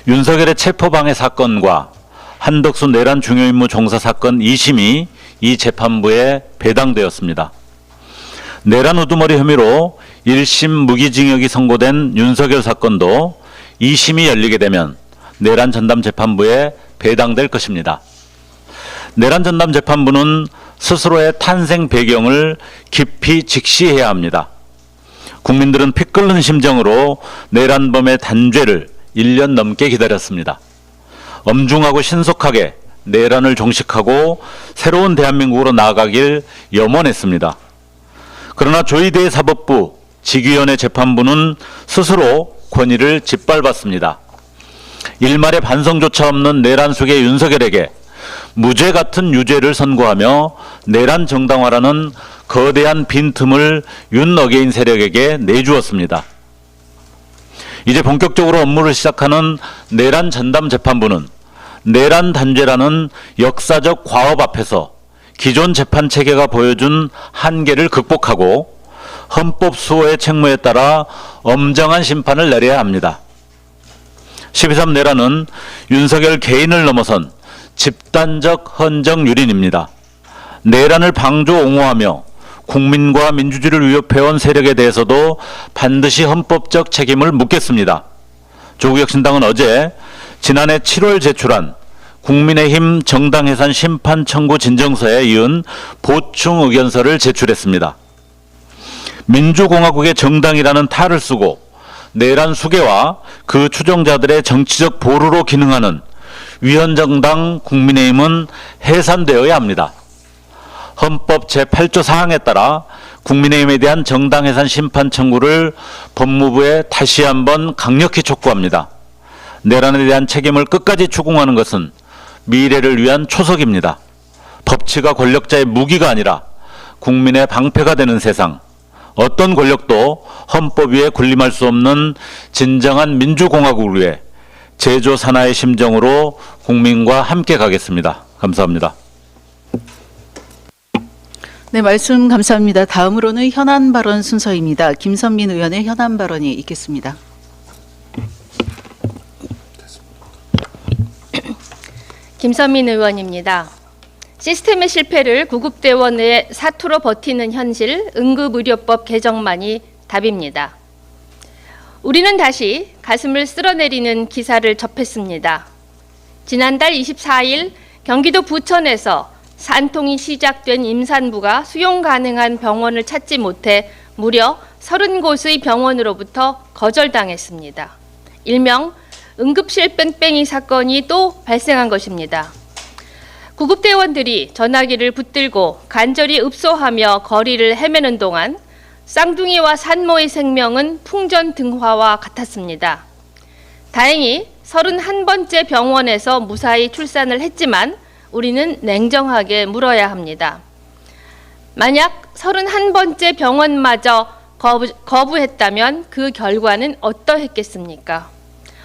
윤석열의 체포방해 사건과 한덕수 내란 중요임무 종사 사건 2심이 이 재판부에 배당되었습니다. 내란 우두머리 혐의로 1심 무기징역이 선고된 윤석열 사건도 2심이 열리게 되면 내란 전담 재판부에 배당될 것입니다. 내란 전담 재판부는 스스로의 탄생 배경을 깊이 직시해야 합니다. 국민들은 피 끓는 심정으로 내란범의 단죄를 1년 넘게 기다렸습니다. 엄중하고 신속하게 내란을 종식하고 새로운 대한민국으로 나아가길 염원했습니다. 그러나 조희대 사법부 직위원회 재판부는 스스로 권위를 짓밟았습니다. 일말의 반성조차 없는 내란 속의 윤석열에게 무죄 같은 유죄를 선고하며 내란 정당화라는 거대한 빈틈을 윤어게인 세력에게 내주었습니다. 이제 본격적으로 업무를 시작하는 내란 전담 재판부는 내란 단죄라는 역사적 과업 앞에서 기존 재판 체계가 보여준 한계를 극복하고 헌법 수호의 책무에 따라 엄정한 심판을 내려야 합니다. 12.3 내란은 윤석열 개인을 넘어선 집단적 헌정 유린입니다. 내란을 방조 옹호하며 국민과 민주주의를 위협해온 세력에 대해서도 반드시 헌법적 책임을 묻겠습니다. 조국혁신당은 어제 지난해 7월 제출한 국민의힘 정당해산 심판 청구 진정서에 이은 보충 의견서를 제출했습니다. 민주공화국의 정당이라는 탈을 쓰고 내란 수괴와 그 추종자들의 정치적 보루로 기능하는 위헌정당 국민의힘은 해산되어야 합니다. 헌법 제8조 사항에 따라 국민의힘에 대한 정당해산 심판 청구를 법무부에 다시 한번 강력히 촉구합니다. 내란에 대한 책임을 끝까지 추궁하는 것은 미래를 위한 초석입니다. 법치가 권력자의 무기가 아니라 국민의 방패가 되는 세상, 어떤 권력도 헌법 위에 군림할 수 없는 진정한 민주공화국을 위해 제조 산하의 심정으로 국민과 함께 가겠습니다. 감사합니다. 네, 말씀 감사합니다. 다음으로는 현안 발언 순서입니다. 김선민 의원의 현안 발언이 있겠습니다. 김선민 의원입니다. 시스템의 실패를 구급대원의 사투로 버티는 현실, 응급의료법 개정만이 답입니다. 우리는 다시 가슴을 쓸어내리는 기사를 접했습니다. 지난달 24일 경기도 부천에서 산통이 시작된 임산부가 수용 가능한 병원을 찾지 못해 무려 30곳의 병원으로부터 거절당했습니다. 일명 응급실 뺑뺑이 사건이 또 발생한 것입니다. 구급대원들이 전화기를 붙들고 간절히 읍소하며 거리를 헤매는 동안 쌍둥이와 산모의 생명은 풍전등화와 같았습니다. 다행히 31번째 병원에서 무사히 출산을 했지만 우리는 냉정하게 물어야 합니다. 만약 31번째 병원마저 거부했다면 그 결과는 어떠했겠습니까?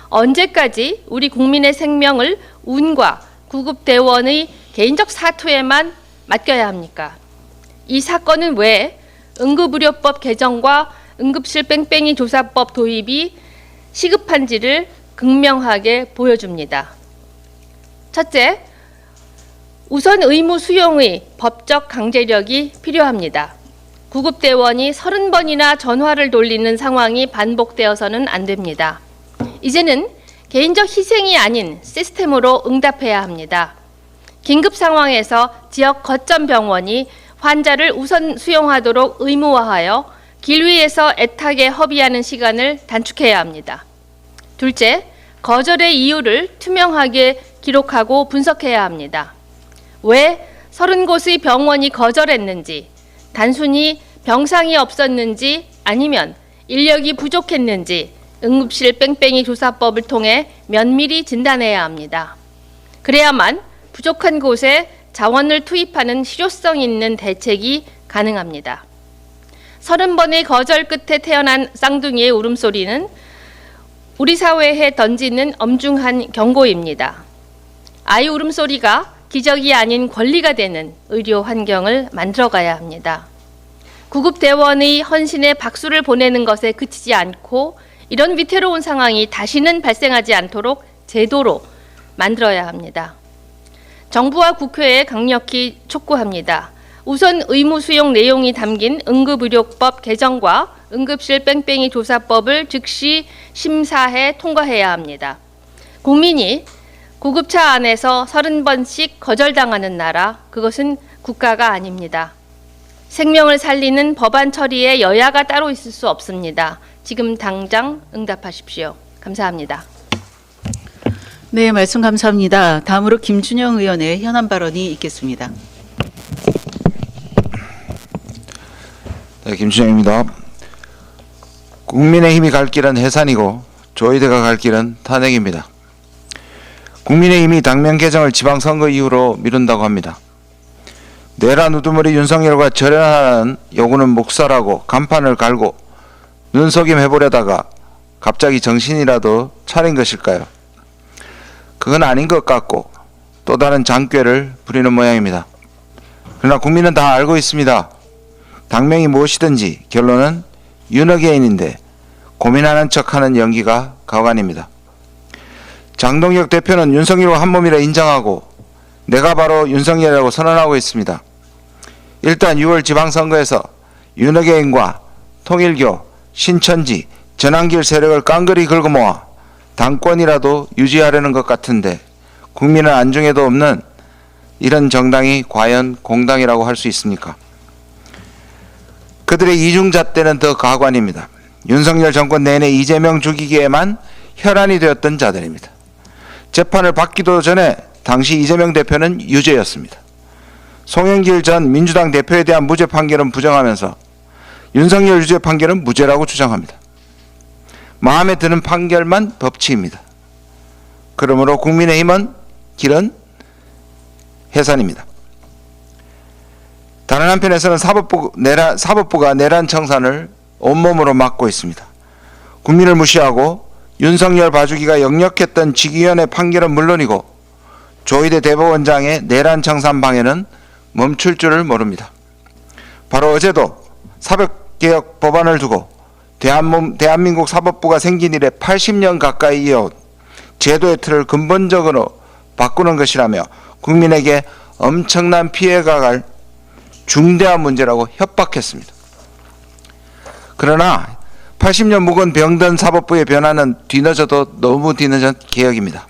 언제까지 우리 국민의 생명을 운과 구급대원의 개인적 사투에만 맡겨야 합니까? 이 사건은 왜 응급의료법 개정과 응급실 뺑뺑이 조사법 도입이 시급한지를 극명하게 보여줍니다. 첫째, 우선 의무 수용의 법적 강제력이 필요합니다. 구급대원이 30번이나 전화를 돌리는 상황이 반복되어서는 안 됩니다. 이제는 개인적 희생이 아닌 시스템으로 응답해야 합니다. 긴급 상황에서 지역 거점 병원이 환자를 우선 수용하도록 의무화하여 길 위에서 애타게 허비하는 시간을 단축해야 합니다. 둘째, 거절의 이유를 투명하게 기록하고 분석해야 합니다. 왜 30곳의 병원이 거절했는지, 단순히 병상이 없었는지 아니면 인력이 부족했는지 응급실 뺑뺑이 조사법을 통해 면밀히 진단해야 합니다. 그래야만 부족한 곳에 자원을 투입하는 실효성 있는 대책이 가능합니다. 30번의 거절 끝에 태어난 쌍둥이의 울음소리는 우리 사회에 던지는 엄중한 경고입니다. 아이 울음소리가 기적이 아닌 권리가 되는 의료 환경을 만들어가야 합니다. 구급대원의 헌신에 박수를 보내는 것에 그치지 않고 이런 위태로운 상황이 다시는 발생하지 않도록 제도로 만들어야 합니다. 정부와 국회에 강력히 촉구합니다. 우선 의무 수용 내용이 담긴 응급의료법 개정과 응급실 뺑뺑이 조사법을 즉시 심사해 통과해야 합니다. 국민이 구급차 안에서 30번씩 거절당하는 나라, 그것은 국가가 아닙니다. 생명을 살리는 법안 처리에 여야가 따로 있을 수 없습니다. 지금 당장 응답하십시오. 감사합니다. 네, 말씀 감사합니다. 다음으로 김준영 의원의 현안 발언이 있겠습니다. 네, 김준영입니다. 국민의힘이 갈 길은 해산이고 조희대가 갈 길은 탄핵입니다. 국민의힘이 당면 개정을 지방선거 이후로 미룬다고 합니다. 내란 우두머리 윤석열과 절연하는 요구는 묵살하고 간판을 갈고 눈속임 해보려다가 갑자기 정신이라도 차린 것일까요? 그건 아닌 것 같고 또 다른 장꾀를 부리는 모양입니다. 그러나 국민은 다 알고 있습니다. 당명이 무엇이든지 결론은 윤어게인인데 고민하는 척하는 연기가 가관입니다. 장동혁 대표는 윤석열과 한몸이라 인정하고 내가 바로 윤석열이라고 선언하고 있습니다. 일단 6월 지방선거에서 윤어게인과 통일교, 신천지, 전환길 세력을 깡그리 긁어 모아 당권이라도 유지하려는 것 같은데 국민은 안중에도 없는 이런 정당이 과연 공당이라고 할 수 있습니까? 그들의 이중잣대는 더 가관입니다. 윤석열 정권 내내 이재명 죽이기에만 혈안이 되었던 자들입니다. 재판을 받기도 전에 당시 이재명 대표는 유죄였습니다. 송영길 전 민주당 대표에 대한 무죄 판결은 부정하면서 윤석열 유죄 판결은 무죄라고 주장합니다. 마음에 드는 판결만 법치입니다. 그러므로 국민의힘은 길은 해산입니다. 다른 한편에서는 사법부가 내란 청산을 온몸으로 막고 있습니다. 국민을 무시하고 윤석열 봐주기가 역력했던 직위원회 판결은 물론이고 조희대 대법원장의 내란 청산 방해는 멈출 줄을 모릅니다. 바로 어제도 사법개혁 법안을 두고 대한민국 사법부가 생긴 이래 80년 가까이 이어온 제도의 틀을 근본적으로 바꾸는 것이라며 국민에게 엄청난 피해가 갈 중대한 문제라고 협박했습니다. 그러나 80년 묵은 병든 사법부의 변화는 뒤늦어도 너무 뒤늦은 개혁입니다.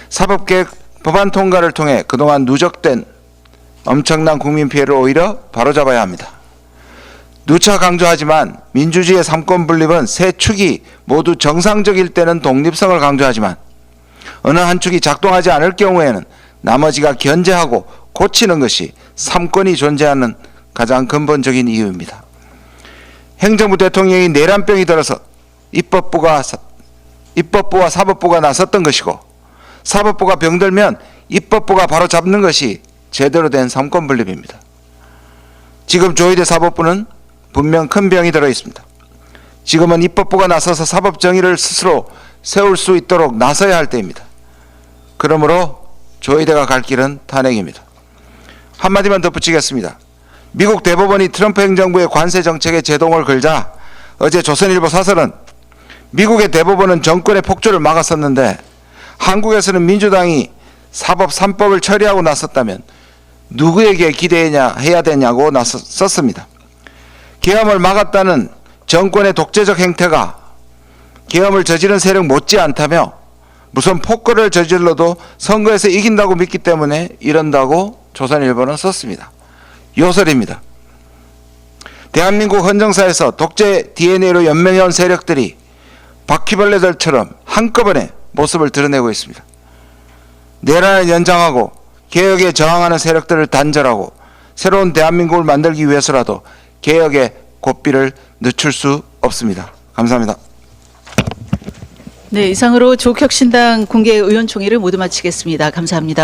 사법개혁 법안 통과를 통해 그동안 누적된 엄청난 국민 피해를 오히려 바로잡아야 합니다. 누차 강조하지만 민주주의의 삼권 분립은 세 축이 모두 정상적일 때는 독립성을 강조하지만 어느 한 축이 작동하지 않을 경우에는 나머지가 견제하고 고치는 것이 삼권이 존재하는 가장 근본적인 이유입니다. 행정부 대통령이 내란병이 들어서 입법부와 사법부가 나섰던 것이고 사법부가 병들면 입법부가 바로 잡는 것이 제대로 된 삼권 분립입니다. 지금 조희대 사법부는 분명 큰 병이 들어 있습니다. 지금은 입법부가 나서서 사법 정의를 스스로 세울 수 있도록 나서야 할 때입니다. 그러므로 조희대가 갈 길은 탄핵입니다. 한마디만 덧붙이겠습니다. 미국 대법원이 트럼프 행정부의 관세 정책에 제동을 걸자 어제 조선일보 사설은 미국의 대법원은 정권의 폭주를 막았었는데 한국에서는 민주당이 사법 3법을 처리하고 나섰다면 누구에게 기대해야 되냐고 썼습니다. 계엄을 막았다는 정권의 독재적 행태가 계엄을 저지른 세력 못지않다며 무슨 폭거를 저질러도 선거에서 이긴다고 믿기 때문에 이런다고 조선일보는 썼습니다. 요설입니다. 대한민국 헌정사에서 독재 DNA로 연명해온 세력들이 바퀴벌레들처럼 한꺼번에 모습을 드러내고 있습니다. 내란을 연장하고 개혁에 저항하는 세력들을 단절하고 새로운 대한민국을 만들기 위해서라도 개혁의 고삐를 늦출 수 없습니다. 감사합니다. 네, 이상으로 조국혁신당 공개 의원총회를 모두 마치겠습니다. 감사합니다.